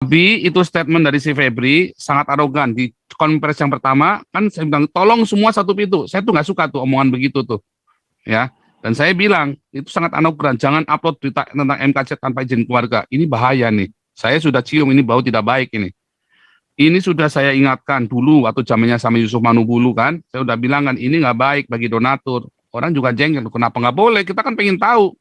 Tapi itu statement dari si Febri sangat arogan. Di konferensi yang pertama kan saya bilang tolong semua satu pintu. Saya tuh nggak suka tuh omongan begitu tuh, ya. Dan saya bilang itu sangat arogan. Jangan upload berita tentang MKC tanpa izin keluarga. Ini bahaya nih. Saya sudah cium ini bau tidak baik ini. Ini sudah saya ingatkan dulu waktu zamannya sama Yusuf Manubulu kan. Saya udah bilang kan ini nggak baik bagi donatur. Orang juga jengkel. Kenapa nggak boleh? Kita kan pengen tahu,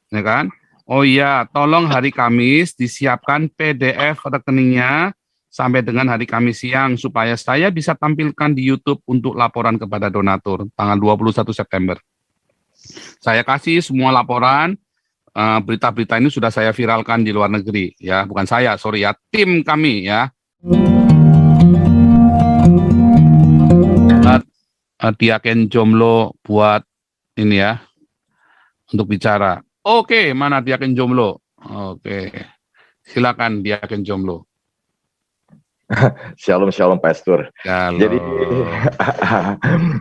ya kan? Oh iya, tolong hari Kamis disiapkan PDF rekeningnya sampai dengan hari Kamis siang supaya saya bisa tampilkan di YouTube untuk laporan kepada donatur tanggal 21 September. Saya kasih semua laporan, berita-berita ini sudah saya viralkan di luar negeri, ya, bukan saya, sorry ya, tim kami ya. Diaken Jomblo buat ini ya, untuk bicara. Oke, mana Diaken Jomblo? Oke, silakan Diaken Jomblo. Shalom Pastor. Shalom. Jadi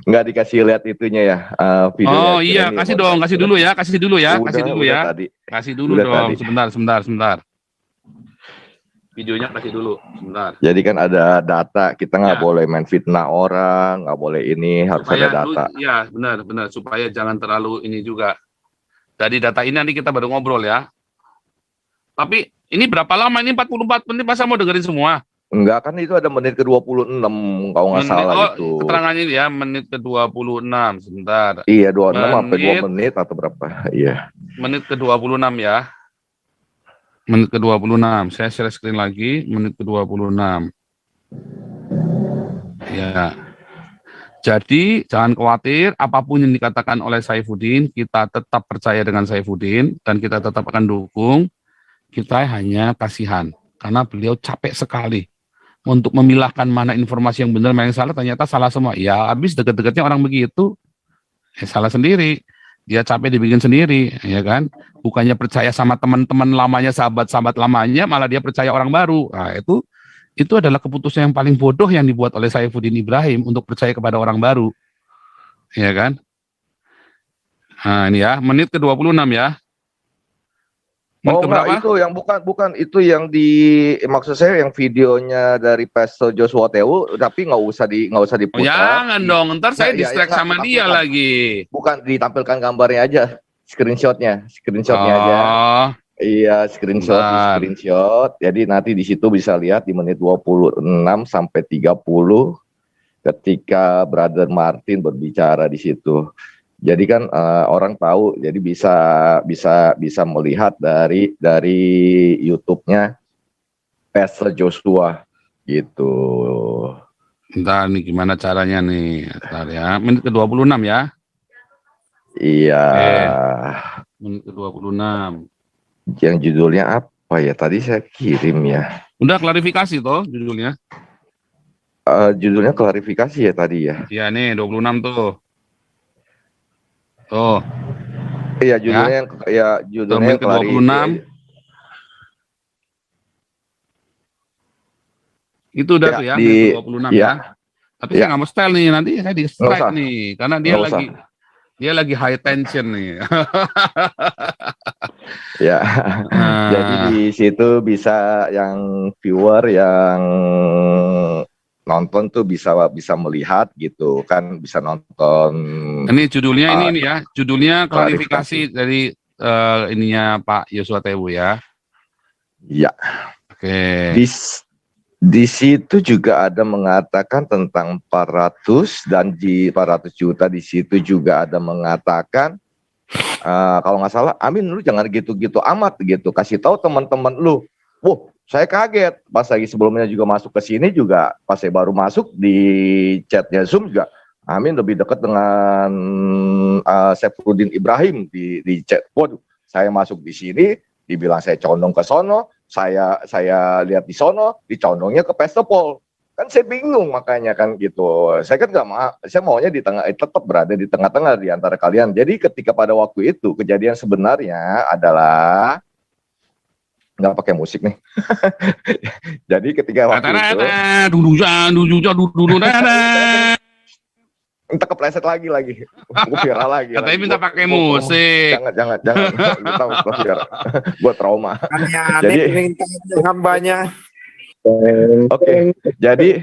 nggak dikasih lihat itunya ya videonya. Oh iya, kasih dong, kasih dulu ya, kasih dulu ya, kasih dulu ya. Tadi. Kasih dulu Udah dong, tadi. sebentar. Videonya kasih dulu, sebentar. Jadi kan ada data, kita nggak Ya. boleh main fitnah orang, nggak boleh ini, harus Supaya ada data. Iya, benar, supaya jangan terlalu ini juga. Dari data ini nanti kita baru ngobrol ya. Tapi ini berapa lama ini 44 menit masa mau dengerin semua? Enggak, kan itu ada menit ke-26 kalau nggak salah itu. Keterangannya ini ya, menit ke-26, sebentar. Iya, 26 sampai 2 menit atau berapa? Iya. Menit ke-26 ya. Menit ke-26. Saya share screen lagi, menit ke-26. Ya. Jadi jangan khawatir, apapun yang dikatakan oleh Saifuddin, kita tetap percaya dengan Saifuddin dan kita tetap akan dukung. Kita hanya kasihan karena beliau capek sekali untuk memilahkan mana informasi yang benar, mana yang salah. Ternyata salah semua. Ya habis deket-deketnya orang begitu, salah sendiri. Dia capek dibikin sendiri, ya kan? Bukannya percaya sama teman-teman lamanya, sahabat-sahabat lamanya, malah dia percaya orang baru. Nah itu adalah keputusan yang paling bodoh yang dibuat oleh Saifuddin Ibrahim untuk percaya kepada orang baru. Ya kan? Nah, ini ya, menit ke-26 ya. Menit enggak, itu yang bukan itu yang maksud saya yang videonya dari Pastor Joshua Tewu, tapi nggak usah diputar. Oh, jangan dong, ntar saya distract sama dia lagi. Bukan ditampilkan gambarnya aja, screenshotnya aja. Iya, screenshot. Jadi nanti di situ bisa lihat di menit 26 sampai 30 ketika Brother Martin berbicara di situ. Jadi kan orang tahu, jadi bisa melihat dari YouTube-nya Pastor Joshua gitu. Bentar nih gimana caranya nih? Bentar ya. Menit ke-26 ya. Iya. Menit ke-26. Yang judulnya apa ya? Tadi saya kirim ya. Udah klarifikasi toh judulnya? Judulnya klarifikasi ya tadi ya. Iya nih 26 tuh. Tuh. Iya judulnya judulnya ke-26. Itu udah tuh ya, 26 ya. Tapi saya nggak mau style nih, nanti saya di strike nih karena dia lagi high tension nih. Ya. Jadi di situ bisa yang viewer yang nonton tuh bisa melihat gitu kan, bisa nonton. Ini judulnya ini ya, judulnya klarifikasi dari ininya Pak Joshua Tewu ya. Iya. Oke. Di situ juga ada mengatakan tentang 400 dan 400 juta. Di situ juga ada mengatakan kalau nggak salah, Amin lu jangan gitu-gitu amat gitu. Kasih tahu teman-teman lu. Wah, saya kaget pas lagi sebelumnya juga masuk ke sini juga, pas saya baru masuk di chatnya Zoom juga, Amin lebih dekat dengan Saifuddin Ibrahim di chat. Waduh, saya masuk di sini, dibilang saya condong ke sono, saya lihat di sono, dicondongnya ke Pastor Paul. Kan saya bingung makanya kan gitu. Saya kan nggak mau, saya maunya di tengah, tetap berada di tengah-tengah di antara kalian. Jadi ketika pada waktu itu kejadian sebenarnya adalah nggak pakai musik nih. Jadi ketika waktu itu entah kepleset lagi viral lagi. Katanya minta pakai musik. Jangan. Gue trauma. Jadi hambanya. Oke, jadi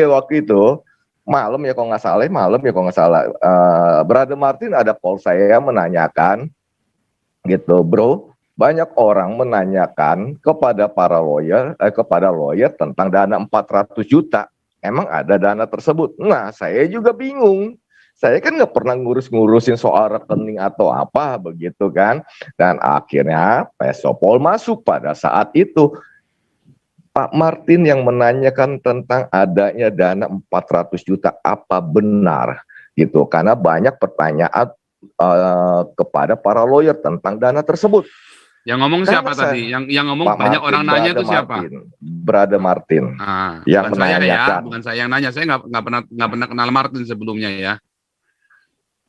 waktu itu malam ya kalau nggak salah, Brother Martin ada call saya menanyakan gitu, bro, banyak orang menanyakan kepada lawyer tentang dana 400 juta. Emang ada dana tersebut? Nah, saya juga bingung. Saya kan nggak pernah ngurusin soal rekening atau apa begitu kan. Dan akhirnya Pesopol masuk pada saat itu. Pak Martin yang menanyakan tentang adanya dana 400 juta, apa benar gitu? Karena banyak pertanyaan kepada para lawyer tentang dana tersebut. Yang ngomong Karena siapa tadi? Yang ngomong Pak banyak Martin, orang nanya itu siapa? Brother Martin Nah, yang bukan saya ya, menanyakan. bukan saya yang nanya. Saya nggak pernah kenal Martin sebelumnya ya.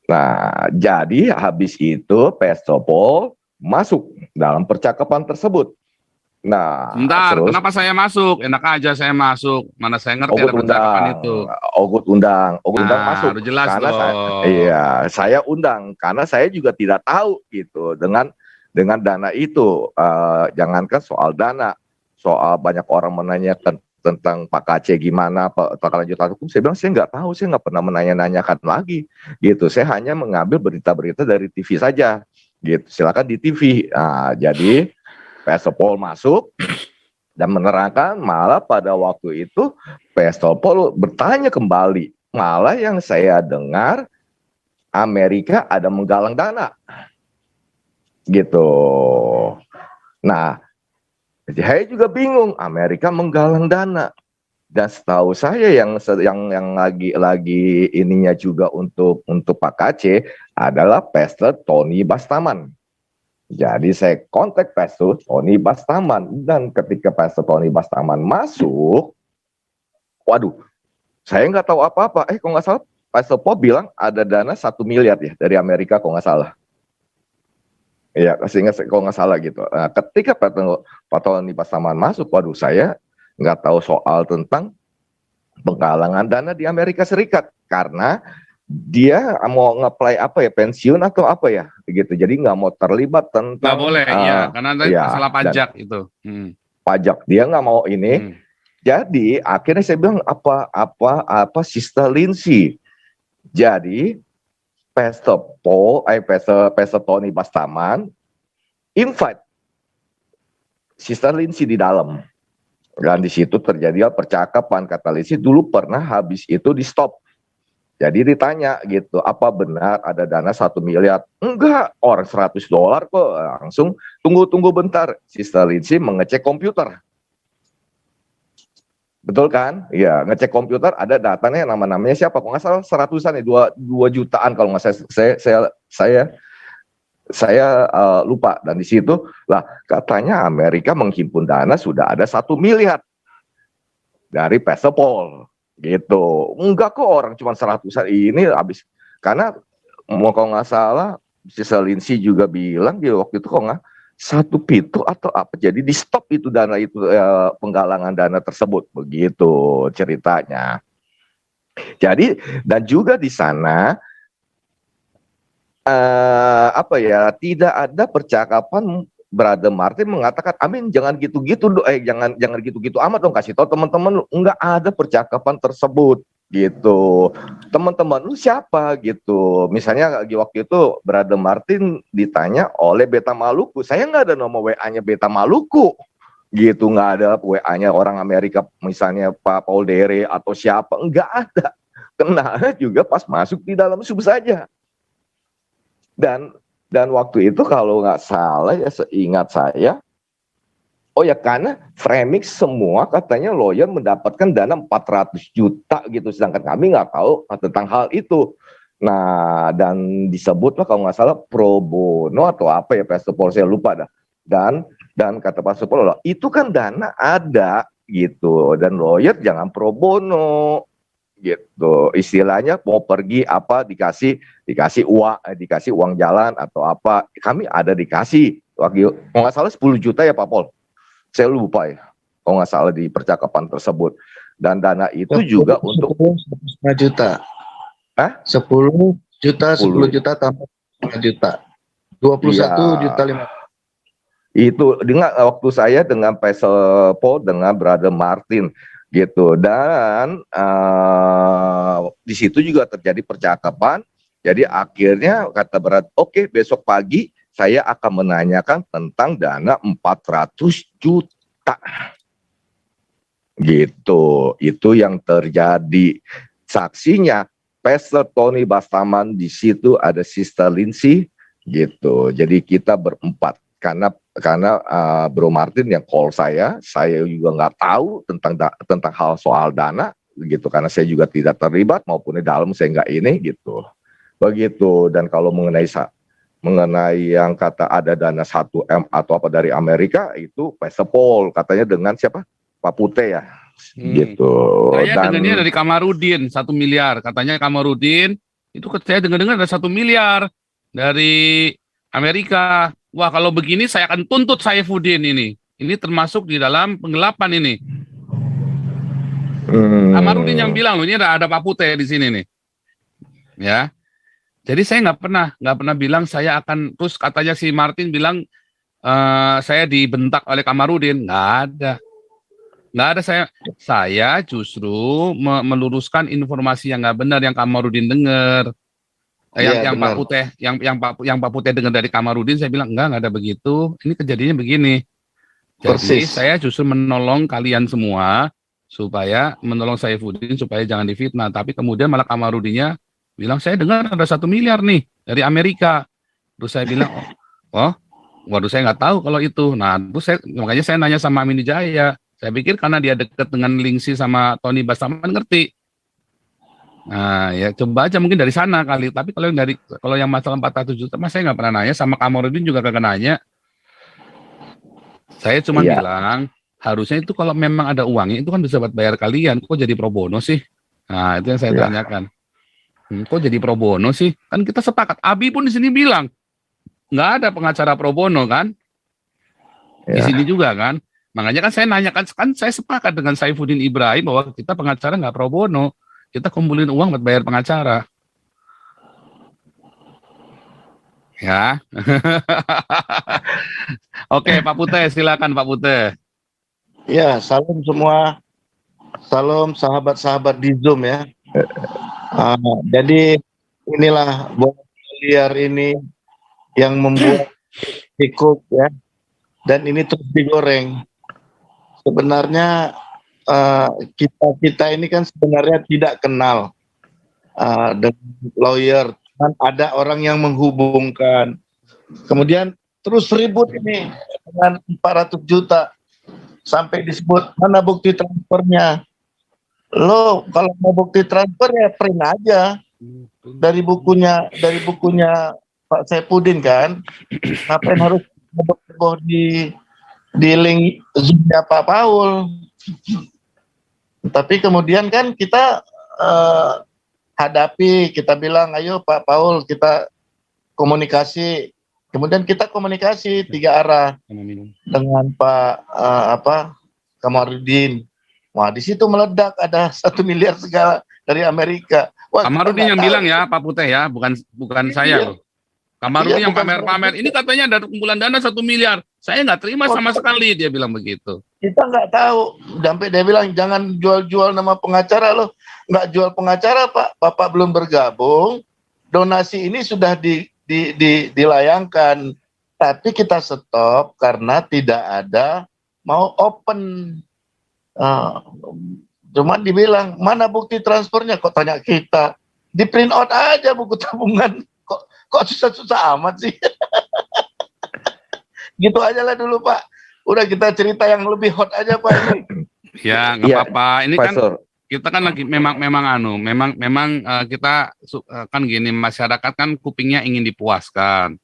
Nah, jadi habis itu Pestopol masuk dalam percakapan tersebut. Nah, Sebentar, terus kenapa saya masuk? Enak aja saya masuk. Mana saya ngerti ada Ogut percakapan undang, itu. Ogut undang Nah, masuk udah jelas karena dong. saya undang karena saya juga tidak tahu gitu dengan dana itu. Jangankan soal dana, soal banyak orang menanyakan tentang Pak KC gimana, Pak kelanjutan hukum. Saya bilang saya nggak tahu, saya nggak pernah menanyakan lagi gitu. Saya hanya mengambil berita-berita dari TV saja gitu. Silakan di TV. Nah, jadi Pesopol masuk dan menerangkan, malah pada waktu itu Pesopol bertanya kembali, malah yang saya dengar Amerika ada menggalang dana gitu. Nah, saya juga bingung, Amerika menggalang dana, dan setahu saya yang lagi ininya juga untuk Pak KC adalah Pastor Tony Bastaman. Jadi saya kontak Pastor Tony Bastaman, dan ketika Pastor Tony Bastaman masuk, waduh, saya nggak tahu apa-apa. Kalau nggak salah Pastor Paul bilang ada dana 1 miliar ya dari Amerika kalau nggak salah. Iya, sehingga kalau nggak salah gitu. Nah, ketika Pak Tony Bastaman masuk, waduh, saya nggak tahu soal tentang penggalangan dana di Amerika Serikat, karena dia mau nge-apply apa ya, pensiun atau apa ya gitu, jadi nggak mau terlibat Nggak tentang boleh, ya, karena tadi ya, masalah dan pajak itu. pajak dia nggak mau ini. Jadi akhirnya saya bilang apa Sister Lindsay. Jadi Pastor Tony Bastaman invite Sister Lindsay di dalam, dan di situ terjadi percakapan. Kata Lindsay dulu pernah habis itu di stop. Jadi ditanya gitu, apa benar ada dana 1 miliar? Enggak, orang $100 kok. Langsung tunggu bentar. Sister Lindsay mengecek komputer. Betul kan? Iya, ngecek komputer ada datanya, namanya siapa? Kalau nggak salah seratusan ya, 2 jutaan kalau nggak saya lupa. Dan di situ lah katanya Amerika menghimpun dana sudah ada 1 miliar dari Pesopol. Gitu. Enggak kok, orang cuma seratusan ini habis. Karena kalau nggak salah Sister Lindsay juga bilang di waktu itu kok nggak 1 pintu atau apa, jadi di stop itu dana itu, penggalangan dana tersebut, begitu ceritanya. Jadi dan juga di sana apa ya, tidak ada percakapan. Brother Martin mengatakan, Amin jangan gitu-gitu, jangan gitu-gitu amat dong, kasih tahu teman-teman lu. Enggak ada percakapan tersebut gitu. Teman-teman lu siapa gitu. Misalnya waktu itu Brother Martin ditanya oleh Beta Maluku, saya nggak ada nomor WA-nya Beta Maluku gitu, nggak ada WA-nya orang Amerika misalnya Pak Paul Dere atau siapa, nggak ada. Kenal juga pas masuk di dalam sub saja. Dan waktu itu kalau nggak salah ya, seingat saya, oh ya, karena Fremix semua katanya lawyer mendapatkan dana 400 juta gitu, sedangkan kami nggak tahu tentang hal itu. Nah, dan disebutlah kalau nggak salah pro bono atau apa ya, Pastor Paul, saya lupa dah. Dan kata Pastor Paul, itu kan dana ada gitu, dan lawyer jangan pro bono gitu, istilahnya mau pergi apa dikasih uang jalan atau apa, kami ada dikasih waktu kalau nggak salah 10 juta ya Pak Pol, saya lupa ya kalau nggak salah di percakapan tersebut. Dan dana itu juga untuk 10 juta. 10 juta tambah 5 juta. 21 juta 5. Itu dengan waktu saya dengan Pastor Paul dengan Brother Martin gitu, dan di situ juga terjadi percakapan. Jadi akhirnya kata Brother, oke, besok pagi saya akan menanyakan tentang dana 400 juta gitu. Itu yang terjadi. Saksinya Pastor Tony Bastaman, di situ ada Sister Lindsay gitu. Jadi kita berempat, karena Bro Martin yang call saya juga nggak tahu tentang hal soal dana gitu, karena saya juga tidak terlibat maupun di dalam saya nggak ini gitu. Begitu. Dan kalau mengenai yang kata ada dana 1M atau apa dari Amerika, itu Pastor Paul katanya dengan siapa? Pak Pute ya. Gitu. Saya Dan dengarnya dari Kamarudin 1 miliar. Katanya Kamarudin itu saya dengar ada 1 miliar dari Amerika. Wah, kalau begini saya akan tuntut Saifuddin ini. Ini termasuk di dalam penggelapan ini. Kamarudin yang bilang loh, ini ada Pak Pute di sini nih. Ya. Jadi saya nggak pernah bilang saya akan, terus katanya si Martin bilang saya dibentak oleh Kamarudin. Nggak ada, saya justru meluruskan informasi yang nggak benar yang Kamarudin dengar. Yang Pak Putih, yang Pak Putih dengar dari Kamarudin, saya bilang enggak ada begitu. Ini kejadiannya begini. Jadi saya justru menolong kalian semua supaya menolong Saifuddin supaya jangan difitnah. Tapi kemudian malah Kamarudinnya bilang saya dengar ada 1 miliar nih dari Amerika. Terus saya bilang, waduh saya nggak tahu kalau itu. Nah, terus makanya saya nanya sama Amin Jaya. Saya pikir karena dia dekat dengan Lindsay sama Tony Bastaman ngerti. Nah, ya coba aja mungkin dari sana kali. Tapi kalau yang masalah 400 juta, mas saya nggak pernah nanya, sama Kamarudin juga kagak nanya. Saya cuma bilang harusnya itu kalau memang ada uangnya itu kan bisa buat bayar kalian. Kok jadi pro bono sih? Nah, itu yang saya tanyakan. Kok jadi pro bono sih? Kan kita sepakat. Abi pun di sini bilang nggak ada pengacara pro bono kan? Di sini juga kan? Makanya kan saya nanyakan, kan saya sepakat dengan Saifuddin Ibrahim bahwa kita pengacara nggak pro bono, kita kumpulin uang buat bayar pengacara. Ya. Oke, Pak Pute, silakan Pak Pute. Ya, salam semua, salam sahabat-sahabat di Zoom ya. Jadi inilah bola liar ini yang membuat tikuk ya, dan ini terus digoreng. Sebenarnya kita ini kan sebenarnya tidak kenal dengan lawyer, kan ada orang yang menghubungkan, kemudian terus ribut ini dengan 400 juta sampai disebut mana bukti transfernya. Lo kalau mau bukti transfer ya print aja dari bukunya Pak Saifuddin kan, ngapain harus di link Zoom-nya Pak Paul. Tapi kemudian kan kita hadapi, kita bilang ayo Pak Paul kita komunikasi. Kemudian kita komunikasi 3 arah dengan Pak Kamarudin. Wah, di situ meledak ada 1 miliar segala dari Amerika. Wah, Kamarudin yang bilang ya Pak Putih ya, bukan saya loh. Kamarudin yang pamer-pamer, ini katanya ada kumpulan dana 1 miliar. Saya nggak terima sama sekali, dia bilang begitu. Kita nggak tahu. Sampai dia bilang jangan jual-jual nama pengacara loh. Nggak jual pengacara Pak. Bapak belum bergabung. Donasi ini sudah dilayangkan. Tapi kita stop karena tidak ada mau open. Cuman dibilang mana bukti transfernya? Kok tanya kita? Di print out aja buku tabungan. Kok susah-susah amat sih? Gitu aja lah dulu Pak. Udah kita cerita yang lebih hot aja Pak ini. Ya nggak apa-apa. Ini kan kita kan lagi memang kita kan gini, masyarakat kan kupingnya ingin dipuaskan,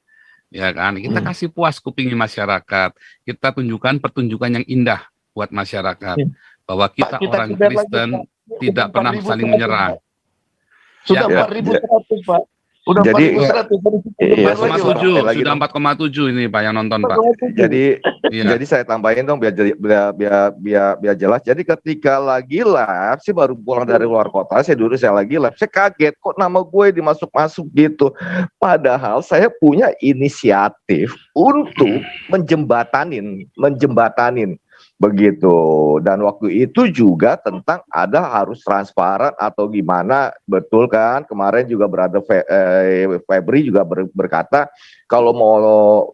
ya kan? Kita kasih puas kupingnya masyarakat. Kita tunjukkan pertunjukan yang indah buat masyarakat bahwa kita orang Kristen tidak pernah saling menyerang. Sudah 4.100 Pak. Udah Jadi, 4.100 dari situ iya, depan lagi, Pak. 4,7 Lagi sudah dong. 4,7 ini Pak yang nonton Pak. 4,7. Jadi Iya. jadi saya tambahin dong biar jelas. Jadi ketika lagi live, saya baru pulang dari luar kota, saya lagi live, saya kaget kok nama gue dimasuk-masuk gitu. Padahal saya punya inisiatif untuk menjembatanin begitu. Dan waktu itu juga tentang ada harus transparan atau gimana, betul kan? Kemarin juga berada Febri juga berkata kalau mau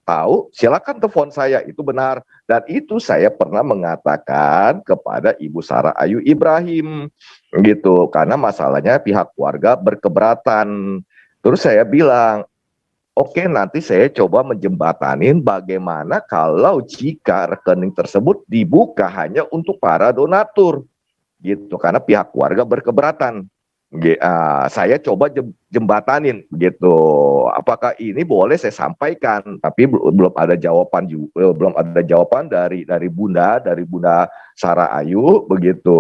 tahu silakan telepon saya, itu benar. Dan itu saya pernah mengatakan kepada Ibu Sarah Ayu Ibrahim gitu, karena masalahnya pihak keluarga berkeberatan. Terus saya bilang, oke, nanti saya coba menjembatanin bagaimana kalau jika rekening tersebut dibuka hanya untuk para donatur gitu, karena pihak keluarga berkeberatan. Saya coba jembatanin gitu. Apakah ini boleh saya sampaikan? Tapi belum ada jawaban dari Bunda Sarah Ayu begitu.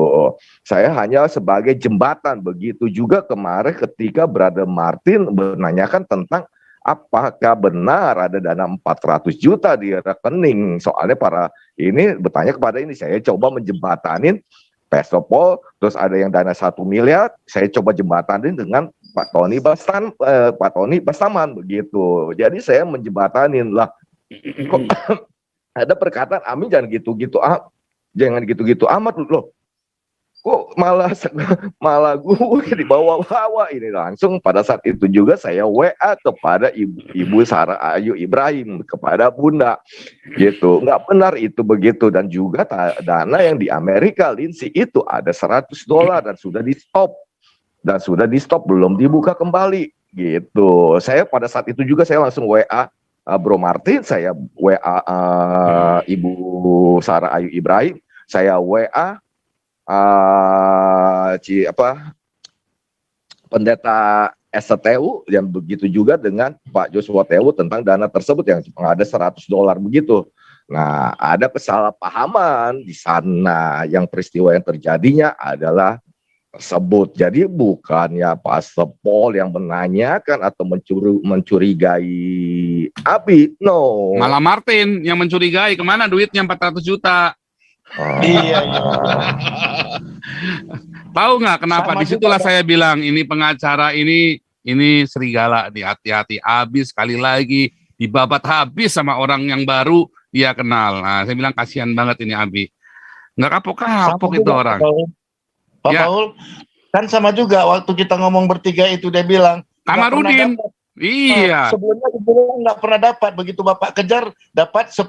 Saya hanya sebagai jembatan. Begitu juga kemarin ketika Brother Martin menanyakan tentang apakah benar ada dana 400 juta di rekening. Soalnya para ini bertanya kepada ini, saya coba menjembatanin Pesopol, terus ada yang dana 1 miliar, saya coba jembatanin dengan Pak Tony Bastaman begitu. Jadi saya menjembatanin lah. Kok ada perkataan Amin jangan gitu-gitu amat loh. Kok malah gue dibawa-bawa ini. Langsung pada saat itu juga saya WA kepada Ibu Sarah Ayu Ibrahim, kepada Bunda gitu. Nggak benar itu begitu. Dan juga dana yang di Amerika Lindsay itu ada $100 dan sudah di stop belum dibuka kembali gitu. Saya pada saat itu juga saya langsung WA Bro Martin, saya WA Ibu Sarah Ayu Ibrahim, saya WA Pendeta STU, yang begitu juga dengan Pak Joshua TU tentang dana tersebut yang ada $100 begitu. Nah, ada kesalahpahaman di sana, yang peristiwa yang terjadinya adalah tersebut. Jadi bukannya Pastor Paul yang menanyakan atau mencurigai Abi, no. Malah Martin yang mencurigai, kemana duitnya 400 juta. Iya. Tahu nggak kenapa? Sama Disitulah juga, saya bilang ini pengacara ini serigala, hati-hati, habis sekali lagi dibabat habis sama orang yang baru dia kenal. Nah, saya bilang kasihan banget ini Abi, nggak kapok-kapok itu orang. Pak Ya. Paul, kan sama juga waktu kita ngomong bertiga itu dia bilang Kamarudin, iya. Sebelumnya nggak pernah dapat, begitu Bapak kejar dapat 10,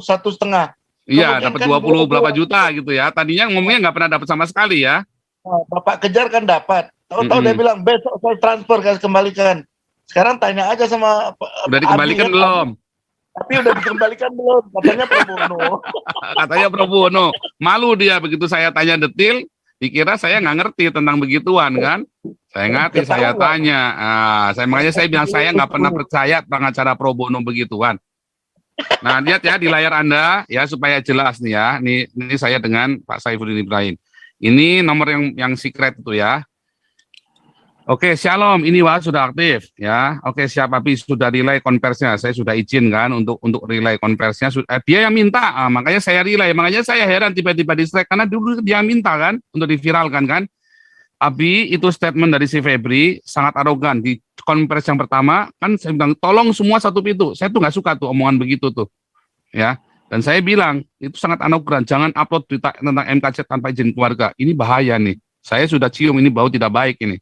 1,5. Iya, Kemudian dapat kan 20 berapa 22 juta gitu ya. Tadinya ngomongnya nggak pernah dapat sama sekali ya. Bapak kejar kan dapat. Tahu-tahu dia bilang besok saya transfer, saya kembalikan. Sekarang tanya aja sama Udah dikembalikan Abi, belum? Tapi udah dikembalikan belum? Katanya pro bono. Katanya pro bono. Malu dia begitu saya tanya detil, dikira saya nggak ngerti tentang begituan kan. Saya ngerti, saya tanya. Makanya saya bilang saya nggak pernah percaya pengacara pro bono begituan. Nah, lihat ya di layar Anda ya supaya jelas nih ya. Ini saya dengan Pak Saifuddin Ibrahim. Ini nomor yang secret itu ya. Oke, Shalom, ini Wah sudah aktif ya. Oke, siap Abi, sudah relay konversinya. Saya sudah izin kan untuk relay konversinya. Dia yang minta, makanya saya relay. Makanya saya heran tiba-tiba distrek karena dulu dia minta kan untuk diviralkan kan. Abi, itu statement dari si Febri sangat arogan. Di konferensi yang pertama, kan saya bilang, tolong semua satu pintu. Saya tuh nggak suka tuh omongan begitu tuh. Ya. Dan saya bilang, itu sangat arogan. Jangan upload berita tentang MKC tanpa izin keluarga. Ini bahaya nih. Saya sudah cium ini bau tidak baik ini.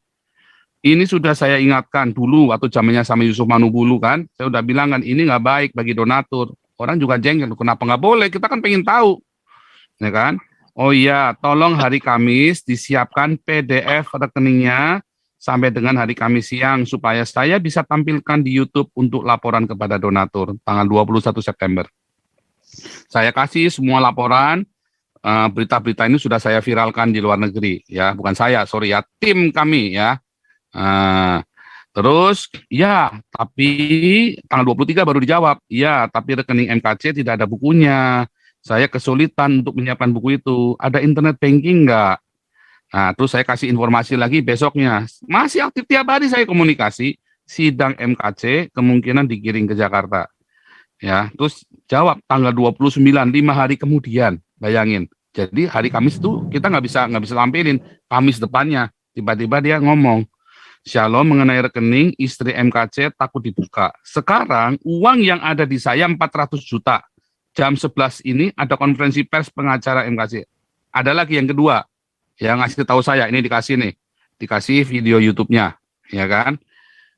Ini sudah saya ingatkan dulu waktu zamannya sama Yusuf Manubulu kan. Saya udah bilang kan, ini nggak baik bagi donatur. Orang juga jengkel, kenapa nggak boleh? Kita kan pengen tahu. Ya kan? Oh iya, tolong hari Kamis disiapkan PDF rekeningnya sampai dengan hari Kamis siang supaya saya bisa tampilkan di YouTube untuk laporan kepada donatur tanggal 21 September. Saya kasih semua laporan, berita-berita ini sudah saya viralkan di luar negeri ya, bukan saya, sorry ya, tim kami ya. Terus ya, tapi tanggal 23 baru dijawab. Ya, tapi rekening MKC tidak ada bukunya. Saya kesulitan untuk menyiapkan buku itu. Ada internet banking enggak? Nah, terus saya kasih informasi lagi besoknya. Masih aktif tiap hari saya komunikasi. sidang MKC kemungkinan dikirim ke Jakarta. Ya, terus jawab tanggal 29, 5 hari kemudian, bayangin. Jadi hari Kamis itu kita nggak bisa tampilin, Kamis depannya tiba-tiba dia ngomong, Shalom mengenai rekening istri MKC takut dibuka. Sekarang uang yang ada di saya 400 juta. Jam 11 ini ada konferensi pers pengacara MKC. Ada lagi yang kedua, yang ngasih tahu saya, ini dikasih video YouTube-nya, ya kan?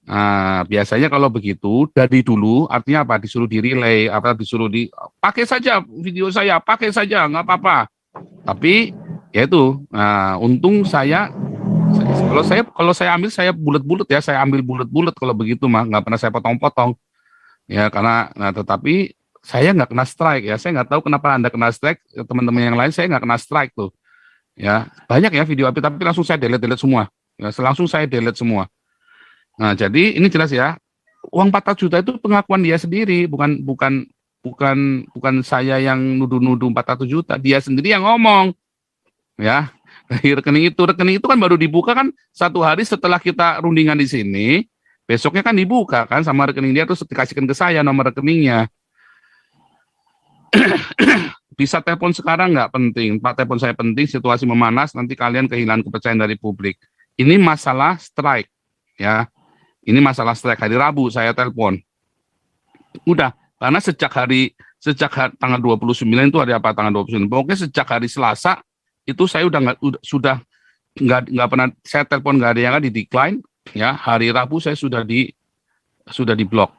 Nah, biasanya kalau begitu dari dulu artinya apa? Disuruh di-relay, disuruh pakai saja video saya, pakai saja, nggak apa-apa. Tapi ya itu, untung kalau saya ambil saya bulat-bulat ya, saya ambil bulat-bulat kalau begitu mah, nggak pernah saya potong-potong. Ya karena, tetapi saya nggak kena strike ya, saya nggak tahu kenapa Anda kena strike, teman-teman yang lain saya nggak kena strike tuh. Ya banyak ya video api, tapi langsung saya delete semua. Ya, langsung saya delete semua. Nah, jadi ini jelas ya, uang 400 juta itu pengakuan dia sendiri, bukan saya yang nuduh-nuduh 400 juta, dia sendiri yang ngomong. Ya, rekening itu kan baru dibuka kan 1 hari setelah kita rundingan di sini, besoknya kan dibuka kan sama rekening dia, terus dikasihkan ke saya nomor rekeningnya. Bisa telepon sekarang nggak penting, Pak, telepon saya penting, situasi memanas, nanti kalian kehilangan kepercayaan dari publik. Ini masalah strike, ya. Ini masalah strike, hari Rabu saya telepon. Udah, karena sejak tanggal 29 itu hari apa, tanggal 29, pokoknya sejak hari Selasa, itu saya sudah nggak pernah, saya telepon nggak ada yang di decline, ya, hari Rabu saya sudah di blok.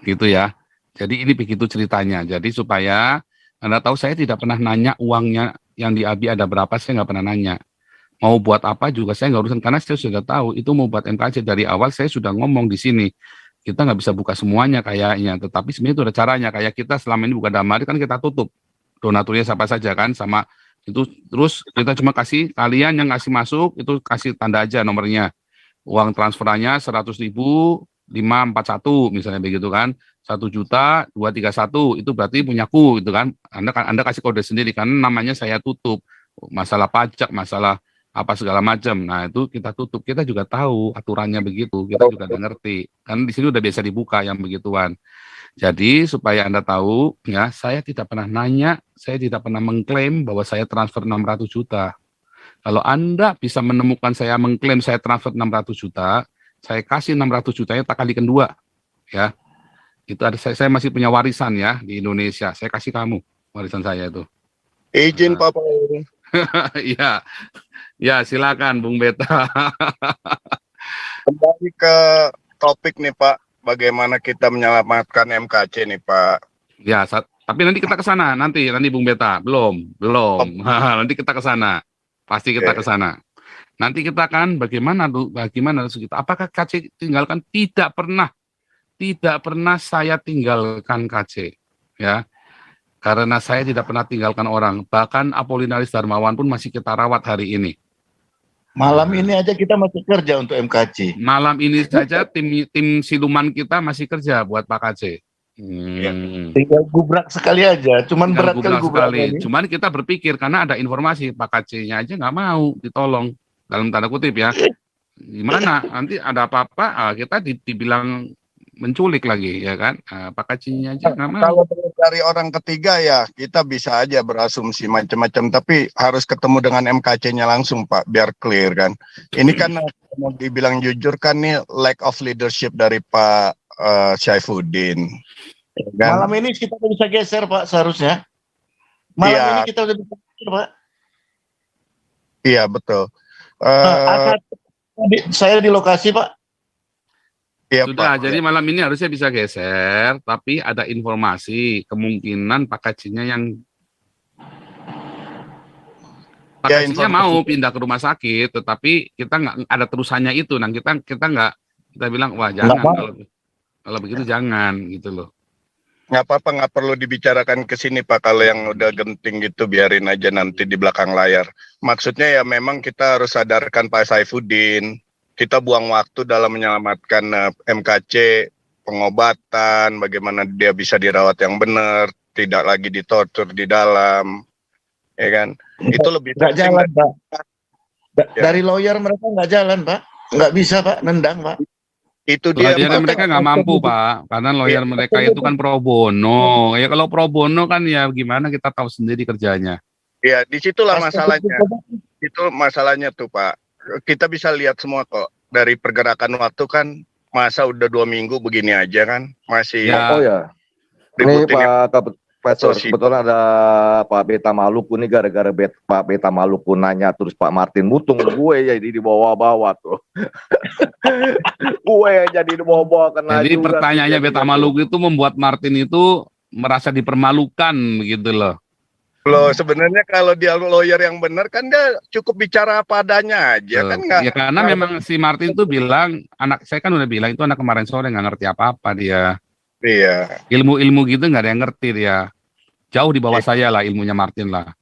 Gitu ya. Jadi ini begitu ceritanya. Jadi supaya Anda tahu saya tidak pernah nanya uangnya yang di ABI ada berapa, saya nggak pernah nanya. Mau buat apa juga saya nggak urusan, karena saya sudah tahu itu mau buat MKC dari awal, saya sudah ngomong di sini. Kita nggak bisa buka semuanya kayaknya, tetapi sebenarnya itu ada caranya. Kayak kita selama ini buka damari kan kita tutup donaturnya siapa saja kan, sama itu, terus kita cuma kasih kalian yang ngasih masuk itu kasih tanda aja nomornya. Uang transferannya 100.000 541 misalnya begitu kan, 1.231 itu berarti punyaku gitu kan. Anda kasih kode sendiri kan, namanya saya tutup. Masalah pajak, masalah apa segala macam. Nah, itu kita tutup. Kita juga tahu aturannya begitu. Kita juga udah ngerti. Kan di sini udah biasa dibuka yang begituan. Jadi supaya Anda tahu ya, saya tidak pernah nanya, saya tidak pernah mengklaim bahwa saya transfer 600 juta. Kalau Anda bisa menemukan saya mengklaim saya transfer 600 juta, saya kasih 600 jutanya tak kalikan 2. Ya. Itu ada, saya masih punya warisan ya di Indonesia. Saya kasih kamu warisan saya itu. Izin Pak Paul. Iya. Ya, silakan Bung Beta. Kembali ke topik nih Pak, bagaimana kita menyelamatkan MKC nih Pak. Ya, tapi nanti kita ke sana, nanti Bung Beta. Belum. Nanti kita ke sana. Pasti kita ke sana. Nanti kita akan bagaimana harus kita. Apakah KC tinggalkan? Tidak pernah saya tinggalkan KC, ya. Karena saya tidak pernah tinggalkan orang. Bahkan Apolinaris Darmawan pun masih kita rawat hari ini. Malam ini aja kita masih kerja untuk MKC. Malam ini saja tim siluman kita masih kerja buat Pak KC. Tinggal gubrak sekali aja, cuman berat kali gubraknya. Cuman kita berpikir karena ada informasi Pak KC-nya aja nggak mau ditolong, dalam tanda kutip ya. Gimana nanti ada apa-apa kita dibilang menculik lagi ya kan. Pak KC-nya aja nggak mau. Kalau dari orang ketiga ya kita bisa aja berasumsi macam-macam, tapi harus ketemu dengan MKC-nya langsung Pak biar clear kan. Ini kan mau dibilang jujur kan nih lack of leadership dari Pak Syaifuddin. Kan? Malam ini kita bisa geser Pak seharusnya. Malam ini kita udah bisa geser Pak. Iya betul. Saya di lokasi Pak. Ya, sudah, Pak. jadi malam ini harusnya bisa geser, tapi ada informasi kemungkinan Pak Kacinya yang Pak Kacinya mau pindah ke rumah sakit, tetapi kita nggak ada terusannya itu, nah kita nggak, kita bilang wah jangan kalau begitu jangan gitu loh. Nggak apa-apa, nggak perlu dibicarakan ke sini Pak, kalau yang udah genting gitu biarin aja nanti di belakang layar. Maksudnya ya memang kita harus sadarkan Pak Syaifuddin. Kita buang waktu dalam menyelamatkan MKC, pengobatan, bagaimana dia bisa dirawat yang benar, tidak lagi ditortur di dalam, ya kan? Itu lebih nggak jalan Pak. Dari lawyer mereka nggak jalan Pak, nggak bisa Pak, nendang Pak. Itu dia Lawyer Pak. mereka nggak mampu, Pak, karena lawyer mereka itu kan pro bono. Ya kalau pro bono kan ya gimana kita tahu sendiri kerjanya. Ya, disitulah masalahnya. Itu masalahnya tuh Pak. Kita bisa lihat semua kok dari pergerakan waktu kan, masa udah 2 minggu begini aja kan, masih Ya. Oh ya, ini ributin Pak Profesor, Sosial. kebetulan ada Pak Beta Maluku nih, gara-gara Pak Beta Maluku nanya terus Pak Martin mutung gue jadi dibawa-bawa tuh. Gue yang jadi dibawa-bawa kena Jadi juga. pertanyaannya Beta Maluku itu membuat Martin itu merasa dipermalukan gitu loh. Loh, sebenarnya kalau dia lawyer yang benar kan dia cukup bicara apa adanya aja kan nggak. Ya karena memang si Martin tuh bilang, saya kan udah bilang itu anak kemarin sore nggak ngerti apa-apa dia. Iya. Ilmu-ilmu gitu nggak ada yang ngerti dia. Jauh di bawah saya lah ilmunya Martin lah.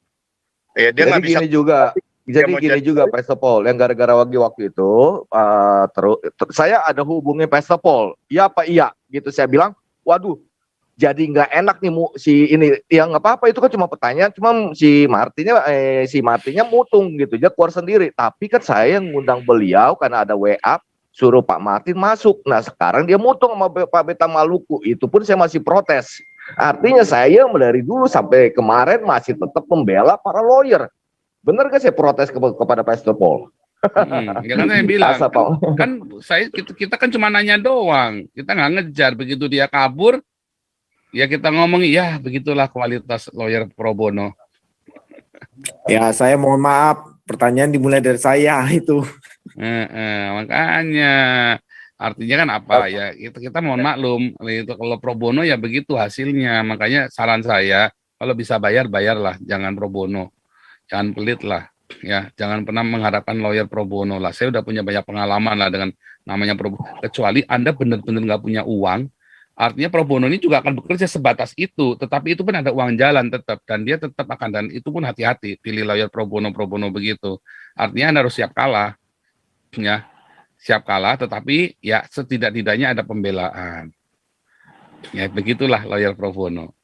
Ya, dia Jadi nggak bisa. gini juga, jadi mau gini jadi- juga Pak Sepol, yang gara-gara waktu itu, saya ada hubungi Pak Sepol, iya Pak iya, gitu saya bilang, waduh, jadi nggak enak nih si ini, yang nggak apa-apa itu kan cuma pertanyaan, cuma si Martinnya mutung gitu, dia keluar sendiri, tapi kan saya ngundang beliau karena ada WA, suruh Pak Martin masuk, nah sekarang dia mutung sama Pak Beta Maluku, itu pun saya masih protes. Artinya saya dari dulu sampai kemarin masih tetap membela para lawyer. Benar gak saya protes kepada Pak Stopol? Ya kan saya bilang, Asa, Pak. kan kita kan cuma nanya doang, kita nggak ngejar. Begitu dia kabur, ya kita ngomong, ya begitulah kualitas lawyer pro bono. Ya, saya mohon maaf, pertanyaan dimulai dari saya itu. Makanya artinya kan apa ya, kita mohon maklum itu kalau pro bono ya begitu hasilnya. Makanya saran saya kalau bisa bayarlah, jangan pro bono, jangan pelit lah ya, jangan pernah mengharapkan lawyer pro bono lah. Saya udah punya banyak pengalaman lah dengan namanya pro bono. Kecuali Anda benar-benar nggak punya uang, artinya pro bono ini juga akan bekerja sebatas itu, tetapi itu pun ada uang jalan tetap, dan dia tetap akan, dan itu pun hati-hati pilih lawyer pro bono begitu. Artinya Anda harus siap kalah ya. Siap kalah, tetapi ya setidak-tidaknya ada pembelaan. Ya begitulah lawyer pro bono.